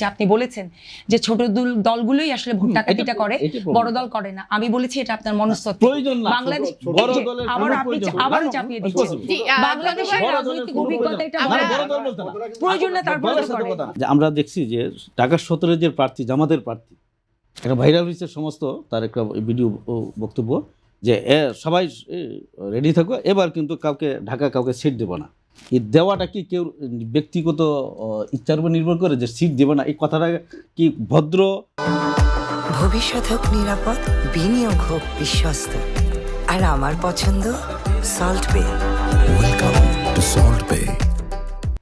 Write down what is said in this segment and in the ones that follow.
যে আপনি বলেছেন যে ছোট দলগুলোই আসলে ভোট ডাকাতিটা করে, বড় দল করে না। আমি বলেছি এটা আপনার মনস্তত্ত্ব। প্রয়োজন না, বাংলাদেশ বড় দলের আবারও চাপিয়ে দিচ্ছেন বাংলাদেশের রাজনৈতিক অভিজ্ঞতা, এটা প্রয়োজন না, তারপরে যে আমরা দেখছি যে ঢাকা 17 যে প্রার্থী, জামাতের প্রার্থী, একটা ভাইরাল হয়েছে সমস্ত, তার একটা ভিডিও বক্তব্য যে সবাই রেডি থাকো, এবার কিন্তু কাউকে সিট দেবো না। এই দেওয়াটা কি কেউ ব্যক্তিগত ইচ্ছার উপর নির্ভর করে যে সিট দেবে না, এই কথাটা কি ভদ্র? ভবিষ্যৎ হোক নিরাপদ, বিনিয়োগ হোক বিশ্বস্ত, আর আমার পছন্দ সল্ট বে। ওয়েলকাম টু সল্ট বে।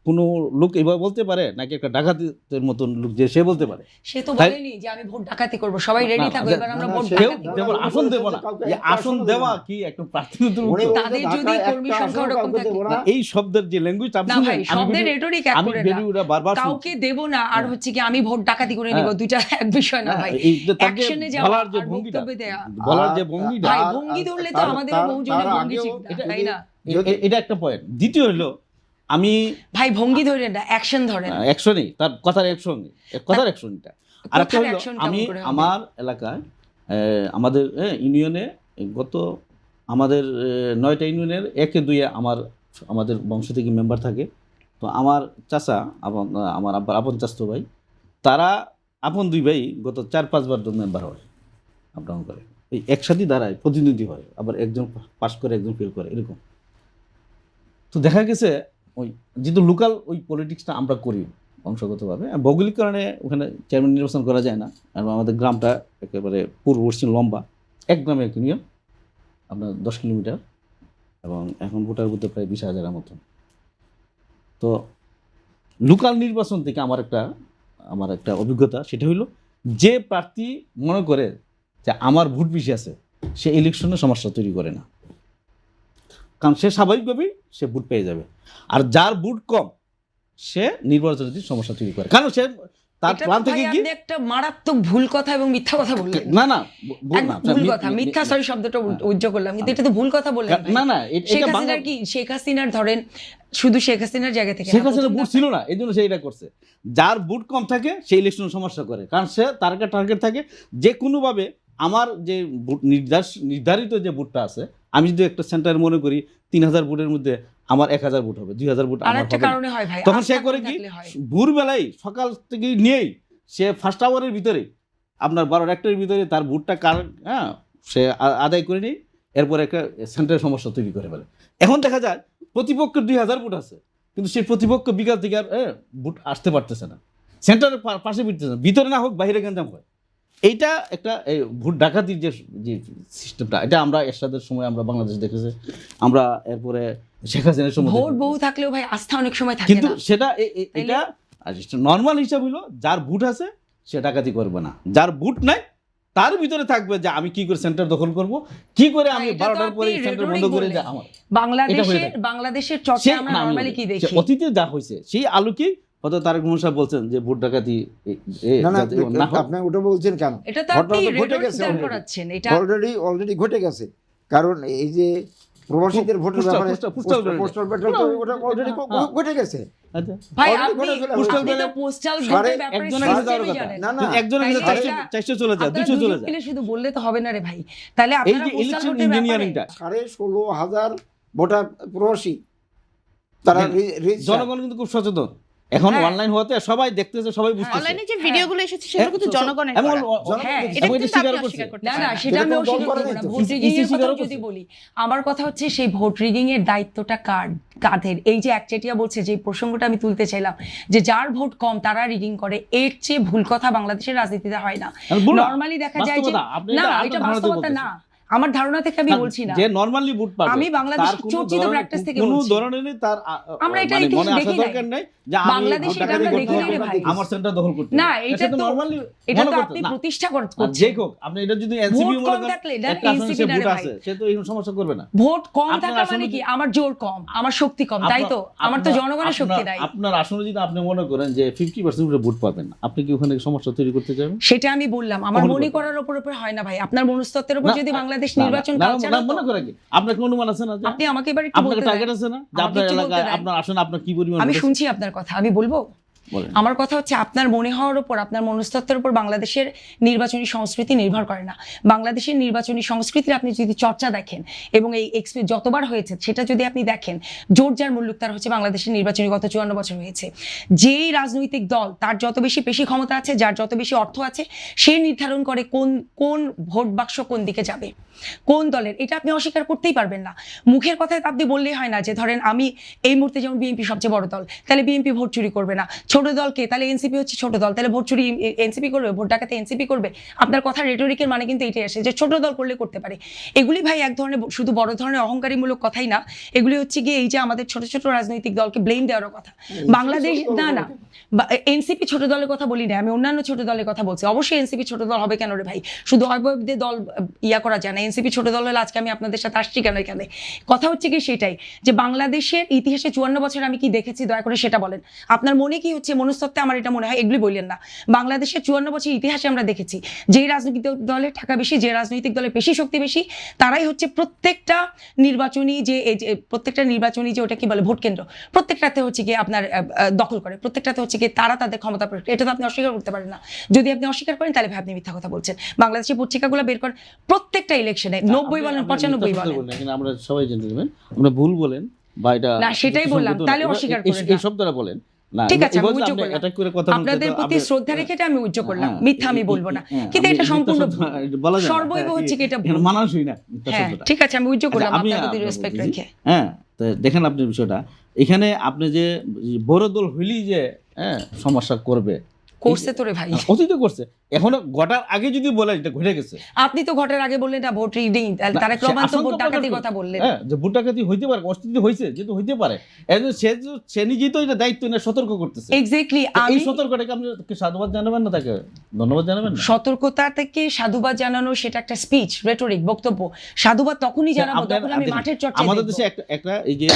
কোনো লোক এবার বলতে পারে নাকি একটা ডাকাতের মতন লোক যে সে বলতে পারে? সে তো বলেনি যে আমি ভোট ডাকাতি করব, সবাই রেডি থাকো, এবার আমরা ভোট ডাকাতি করব। আসন দেব না, এই আসন দেওয়া কি একটা প্রার্থীদের তাদের যদি কর্মী সংখ্যা ওরকম থাকে, এই শব্দের যে ল্যাঙ্গুয়েজ না ভাই, শব্দের রেটরিক এক করে না, কাউকে দেব না আর হচ্ছে কি আমি ভোট ডাকাতি করে নিব, দুইটা এক বিষয় না ভাই। অ্যাকশনে যাওয়া বলার যে আর ভঙ্গিটা, বক্তব্য দেয়া, বলার যে ভঙ্গিটা, ভাই ভঙ্গি ধরলে তো আমাদের বহুজনের ভঙ্গি শিখতে, তাই না? এটা একটা পয়েন্ট। দ্বিতীয় হলো, আমি ভাই ভঙ্গি ধরেন না, অ্যাকশন ধরেন। অ্যাকশনই তার কথার অ্যাকশনটা। আর একটা হলো, আমি আমার এলাকায় আমাদের ইউনিয়নে গত আমাদের 9টা ইউনিয়নের 1-2 আমাদের বংশ থেকে মেম্বার থাকে। তো আমার চাচা, আমার আব্বার আপন চাচতো ভাই, তারা আপন 2 ভাই গত 4-5 বার মেম্বার হয়, আপ ডাউন করে, এই একসাথে দাঁড়ায়, প্রতিনিধি হয়, আবার একজন পাস করে একজন ফেল করে, এরকম। তো দেখা গেছে ওই যেহেতু লোকাল ওই পলিটিক্সটা আমরা করি বংশগতভাবে, ভৌগোলিক কারণে ওখানে চেয়ারম্যান নির্বাচন করা যায় না। আর আমাদের গ্রামটা একেবারে পূর্ব পশ্চিম লম্বা, এক গ্রামে এক ইউনিয়ন, আপনার 10 কিলোমিটার, এবং এখন ভোটার বুথে প্রায় 20,000-এর মতন। তো লোকাল নির্বাচন থেকে আমার একটা অভিজ্ঞতা, সেটা হইলো যে প্রার্থী মনে করে যে আমার ভোট বেশি আছে, সে ইলেকশনে সমস্যা তৈরি করে না, কারণ সে স্বাভাবিকভাবেই সে ভোট পেয়ে যাবে। আর যার ভোট কম, সে নির্বাচনে সমস্যা তৈরি করে, কারণ সে তার প্ল্যান থেকে কি একটা মারাত্মক ভুল কথা এবং মিথ্যা কথা বললেন। না ভুল কথা, মিথ্যা, সরি শব্দটা উজ্জ্ব করলাম, কিন্তু এটা তো ভুল কথা বললেন। না শেখ হাসিনার ধরেন, শুধু শেখ হাসিনার জায়গা থেকে শেখ হাসিনার ভোট ছিল না, এই জন্য সে এটা করছে। যার ভোট কম থাকে সে ইলেকশন সমস্যা করে, কারণ সে টার্গেট থাকে যে কোনোভাবে আমার যে নির্ধারিত যে ভোটটা আছে, আমি যদি একটা সেন্টার মনে করি 3000 ভোটের মধ্যে আমার 1000 ভোট হবে, 2000 ভোট আমার হবে, তখন সে করে কি ভোরবেলায় সকাল থেকে নিয়েই সে ফার্স্ট আওয়ারের ভিতরে আপনার 12-1টার ভিতরে তার ভোটটা সে আদায় করে নেই, এরপর একটা সেন্টারের সমস্যা তৈরি করে ফেলে। এখন দেখা যায় প্রতিপক্ষের 2000 ভোট আছে, কিন্তু সেই প্রতিপক্ষ বিকাল থেকে আর ভোট আসতে পারতেছে না, সেন্টারের পাশে ফিরতেছে না, ভিতরে না হোক বাইরে গঞ্জাম হয়। এইটা একটা ভোট ডাকাতির যে সিস্টেমটা, এটা আমরা এরশাদের সময় আমরা বাংলাদেশ দেখেছি, আমরা এরপরে শেখ হাসিনার সময় ভোট বহু থাকলেও ভাই আস্থা অনেক সময় থাকে না, কিন্তু সেটা এটা নর্মাল হিসাব হলো যার ভোট আছে সে ডাকাতি করবে না, যার ভোট নাই তার ভিতরে থাকবে যে আমি কি করে সেন্টার দখল করব, কি করে আমি 12টার পরে সেন্টার বন্ধ করে দেব। আমার বাংলাদেশের চর্চা আমরা নরমালি কি দেখি, অতীতে যা হয়েছে সেই আলোকেই হয়তো তারেক রহমান সাহেব বলছেন যে ভোট ডাকাতি না, আপনি ওটা বলছেন কেন? এটা তো আপনি ঘটে গেছে, এটা অলরেডি ঘটে গেছে। কারণ এই যে প্রবাসীদের ভোটের ব্যাপারে পোস্টাল ব্যালট ওটা অলরেডি ঘটে গেছে। ভাই আপনি তো পোস্টাল ভোটের ব্যাপারে একজনের কাছে 400 চলে যায়, 200 চলে যায়, শুধু বললে তো হবে না রে ভাই। তাহলে আপনারা পোস্টাল ভোটের ব্যাপারে 16,000 ভোটার প্রবাসী, তারা জনগণ কিন্তু খুব সচেতন এখন, অনলাইন হওয়াতে সবাই দেখতেছে, সবাই বুঝতেছে। অনলাইনে যে ভিডিওগুলো এসেছে সেগুলো কিন্তু জনগণের করা। এটা কিন্তু স্বীকার করছে না, সেটা আমি অস্বীকার করব না। ভোট রিগিং এর কথা যদি বলি, আমার কথা হচ্ছে সেই ভোট রিগিং এর দায়িত্বটা কাদের? এই যে একচেটিয়া বলছে, যে প্রসঙ্গটা আমি তুলতে চাইলাম, যে যার ভোট কম তারা রিগিং করে, এর চেয়ে ভুল কথা বাংলাদেশের রাজনীতিতে হয় না। নরমালি দেখা যায় যে না, এটা বাস্তবতা না, আমার ধারণা থেকে আমি বলছি না যে নরমালি ভোট পাবে, আমি বাংলাদেশের চর্চিত প্র্যাকটিস থেকে বলছি, কোন ধরনের তার আমরা এটা একটু দেখি দরকার নাই যে বাংলাদেশে এটা আমরা দেখি না রে ভাই, আমার সেন্টার দখল করতে না, এটা তো নরমালি, এটা তো আপনি প্রতিষ্ঠা করছেন যে হোক, আপনি এটা যদি এনসিপি মনে করেন একটা আসলে ভোট আছে, সে তো এই সমস্যা করবে না। ভোট কম থাকা মানে কি আমার জোর কম, আমার শক্তি কম, তাই তো? আমার তো জনগণের শক্তি নাই। আপনার আসলে যদি আপনি মনে করেন যে 50% ভোট পাবেন, আপনি কি ওখানে সমস্যা তৈরি করতে চাইবেন? সেটা আমি বললাম, আমার মনে করার উপর হয় না ভাই, আপনার মনস্তত্ত্বের উপর যদি বাংলাদেশ নির্বাচন মনে করে কি আপনার কোনো অনুমান আছে না? আপনি আমাকে এবারে একটু বলতে, টার্গেট আছে না যে আপনার এলাকায় আপনার আসন আপনার কি পরিমাণ? আমি শুনছি আপনার কথা, আমি বলবো বলেন। আমার কথা হচ্ছে আপনার মনে হওয়ার উপর, আপনার মনস্তত্ত্বের উপর বাংলাদেশের নির্বাচনী সংস্কৃতি নির্ভর করে না। বাংলাদেশের নির্বাচনী সংস্কৃতির আপনি যদি চর্চা দেখেন এবং এই যতবার হয়েছে সেটা যদি আপনি দেখেন, জোর যার মুল্লুক তার হচ্ছে বাংলাদেশের নির্বাচনী গত 54 বছর হয়েছে। যেই রাজনৈতিক দল তার যত বেশি ক্ষমতা আছে, যার যত বেশি অর্থ আছে, সে নির্ধারণ করে কোন ভোট বাক্স কোন দিকে যাবে, কোন দলের। এটা আপনি অস্বীকার করতেই পারবেন না। মুখের কথায় আপনি বললেই হয় না যে ধরেন আমি এই মুহূর্তে যেমন বিএনপি সবচেয়ে বড় দল, তাহলে বিএনপি ভোট চুরি করবে না। ছোট দলকে তাহলে এনসিপি হচ্ছে ছোট দল, তাহলে ভোট চুরি এনসিপি করবে, ভোট ডাকাতে এনসিপি করবে। আপনার কথা রেটরিকের মানে কিন্তু এটাই আসে যে ছোট দল করলে করতে পারে। এগুলি ভাই এক ধরনের শুধু বড় ধরনের অহংকারীমূলক কথাই না, এগুলি হচ্ছে গিয়ে এই যে আমাদের ছোট ছোট রাজনৈতিক দলকে ব্লেম দেওয়ার কথা। বাংলাদেশ না এনসিপি ছোট দলের কথা বলি না, আমি অন্যান্য ছোট দলের কথা বলছি। অবশ্যই এনসিপি ছোট দল হবে কেন রে ভাই? শুধু অবয়বদের দল করা যায় না। এনসিপি ছোট দল হলে আজকে আমি আপনাদের সাথে আসছি কেন এখানে? কথা হচ্ছে কি সেটাই যে বাংলাদেশের ইতিহাসে 54 বছর আমি কি দেখেছি, দয়া করে সেটা বলেন। আপনার মনে কি হচ্ছে মনস্তত্ত্বে আমার এটা মনে হয়, এগুলি বললেন না। বাংলাদেশের 54 বছর ইতিহাসে আমরা দেখেছি যেই রাজনৈতিক দলের টাকা বেশি, যে রাজনৈতিক দলের বেশি শক্তি বেশি, তারাই হচ্ছে প্রত্যেকটা নির্বাচনী যে ওটা কি বলে ভোট কেন্দ্র, প্রত্যেকটাতে হচ্ছে গিয়ে আপনার দখল করে, প্রত্যেকটাতে হচ্ছে গিয়ে তারা তাদের ক্ষমতা প্রয়োগ। এটা তো আপনি অস্বীকার করতে পারেন না। যদি আপনি অস্বীকার করেন তাহলে ভাই আপনি মিথ্যা কথা বলছেন। বাংলাদেশের পত্রিকাগুলো বের করেন, প্রত্যেকটা ইলেকশনে 90 বলেন 95 বলেন, আমরা সবাই জেনে নেবেন আমরা ভুল বলেন বা এটা না, সেটাই বললাম, তাহলে অস্বীকার করেন এই শব্দটা বলেন না। ঠিক আছে, আমি উজ্জ্বল করলাম আপনাদের প্রতি শ্রদ্ধা রেখে এটা আমি উজ্জ্বল করলাম, মিথ্যা আমি বলবো না। কিন্তু এটা সম্পূর্ণ সর্বৈব হচ্ছে কি এটা মানানসই না। হ্যাঁ ঠিক আছে, আমি উজ্জ্বল করলাম আপনাদের প্রতি রেসপেক্ট রেখে। হ্যাঁ, তো দেখেন আপনি বিষয়টা এখানে আপনি যে বড় দল হইলেই যে সমস্যা করবে, করছে তো রে ভাই, অতীতে করছে, এখনো ঘটার আগে যদি বলে এটা ঘটে গেছে। আপনি তো ঘটার আগে বললেন না ভোট রিডিং, তারা ক্রমান্বয়ে ভোট ডাকাতির কথা বললেন। হ্যাঁ, যে ভোট ডাকাতি হইতে পারে, অস্তিত্ব হইছে, যেহেতু হইতে পারে, সে নিজেই তো এটা দায়িত্ব নিয়ে সতর্ক করতেছে। এক্স্যাক্টলি, এই সতর্কটাকে আপনি সাধুবাদ জানাবেন না, তাকে ধন্যবাদ জানাবেন না? সতর্কতা থেকে সাধুবাদ জানানো সেটা একটা স্পিচ, রেটরিক, বক্তব্য। সাধুবাদ তখনই জানাবো যখন আমি মাঠের চর্চা। আমাদের দেশে একটা এই যে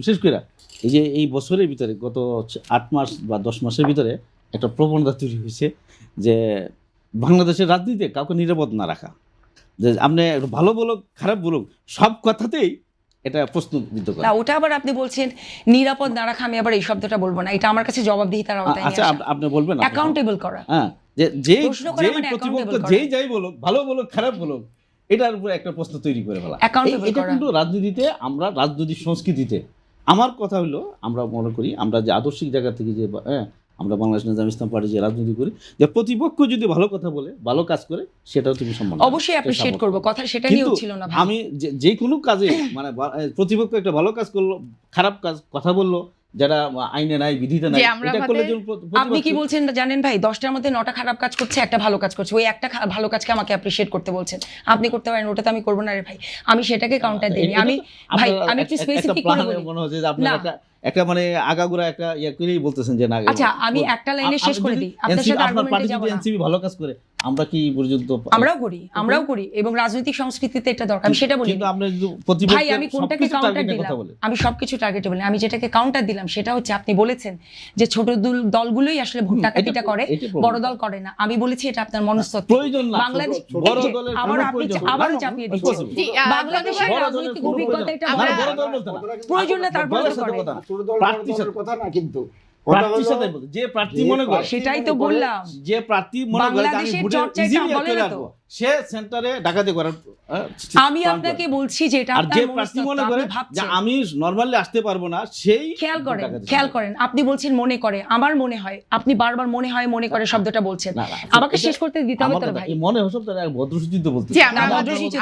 বিশেষ করে এই যে এই বছরের ভিতরে গত 8 মাস বা 10 মাসের ভিতরে একটা প্রবণতা তৈরি হয়েছে যে বাংলাদেশের রাজনীতিতে কাউকে নিরাপদ না রাখা, যে আপনি ভালো বলুক খারাপ বলুক সব কথাতেই এটা প্রশ্নবিদ্ধ করা। না, ওটা আবার আপনি বলছেন নিরাপদ না রাখা, আমি আবার এই শব্দটা বলবো না। এটা আমার কাছে জবাবদিহিতার আওতায় নিয়ে আসা। আচ্ছা, আপনি বলবেন না, অ্যাকাউন্টেবল করা। হ্যাঁ, যে প্রতিপক্ষ যেই যাই বলুক, ভালো বলুক খারাপ বলুক, এটার উপরে একটা প্রশ্ন তৈরি করে ফেলা। এটা কিন্তু রাজনীতিতে, আমরা রাজনৈতিক সংস্কৃতিতে, আমার কথা হলো আমরা মনে করি আমরা যে আদর্শিক জায়গা থেকে যে আমরা বাংলাদেশ নিজাম ইসলাম পার্টি যে রাজনীতি করি, যে প্রতিপক্ষ যদি ভালো কথা বলে, ভালো কাজ করে, সেটাও তুমি সম্মান অবশ্যই অ্যাপ্রিশিয়েট করব। কথা সেটা নিয়েও ছিল না ভাই। আমি যে কোনো কাজে মানে প্রতিপক্ষ একটা ভালো কাজ করলো, খারাপ কাজ কথা বললো, যারা আইনে নাই বিধিতে নাই, এটা করলে আপনি কি বলছেন জানেন ভাই, 10টার মধ্যে 9টা খারাপ কাজ করছে, একটা ভালো কাজ করছে, ওই একটা ভালো কাজকে আমাকে অ্যাপ্রিশিয়েট করতে বলছেন। আপনি করতে পারেন, ওটা তো আমি করবো না রে ভাই। আমি সেটাকে কাউন্টার দিই। আমি একটু স্পেসিফিক করে বলি, মনে হচ্ছে যে আপনার একটা মানে আগাগোড়া একটা করেই বলতেছেন যে না। আচ্ছা, আমি একটা লাইনে শেষ করে দিই, আপনার সাথে আর্গুমেন্টে যাব না। এনসিপি ভালো কাজ করে, আমরা কি পর্যন্ত আমরাও করি এবং রাজনৈতিক সংস্কৃতিতে এটা দরকার, আমি সেটা বলি। কিন্তু আপনি প্রতিপক্ষ ভাই আমি কোনটাকে কাউন্টার দিলাম, আমি সবকিছু টার্গেটে বলি। আমি যেটাকে কাউন্টার দিলাম সেটা হচ্ছে আপনি বলেছেন যে ছোট দলগুলোই আসলে ভোট ডাকাতিটা করে, বড় দল করে না। আমি বলেছি এটা আপনার মনস্তত্ত্ব। প্রয়োজন না বাংলাদেশ বড় দলের আবার চাপিয়ে দিচ্ছেন। বাংলাদেশের রাজনৈতিক অভিজ্ঞতা এটা বড় দল বলতে না, প্রয়োজন না, তারপরে কথা না, কিন্তু যে প্রার্থী মনে করে, সেটাই তো বললাম, যে প্রার্থী মনে করে আমি ভোটে ইজিলি চলে আসবো, সে সেন্টারে ডাকাতি করার। আমি আপনাকে বলছি যে এটা আর যে প্রার্থী মনে করে যে আমি নরমালি আসতে পারবো না, সেই খেয়াল করেন আপনি বলছেন মনে করে, আমার মনে হয়, আপনি বারবার মনে হয় মনে করে শব্দটা বলছেন। আমাকে শেষ করতে দিতে হবে তো ভাই। মনে হয় শব্দটা ভদ্রসূচিত বলতে না, ভদ্রসূচিত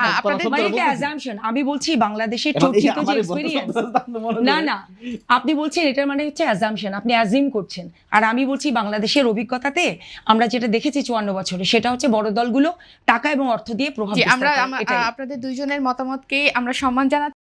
মানে এটা অ্যাজাম্পশন। আমি বলছি বাংলাদেশের চর্চিত যে এক্সপেরিয়েন্স, না আপনি বলছেন এটার মানে হচ্ছে অ্যাজাম্পশন, আপনি অ্যাজিউম করছেন। আর আমি বলছি বাংলাদেশের অভিজ্ঞতাতে আমরা যেটা দেখেছি 54 বছরে, সেটা হচ্ছে বড় দলগুলো টাকা এবং অর্থ দিয়ে প্রভাব বিস্তার করে। আমরা আপনাদের দুইজনের মতামতকে আমরা সম্মান জানাচ্ছি।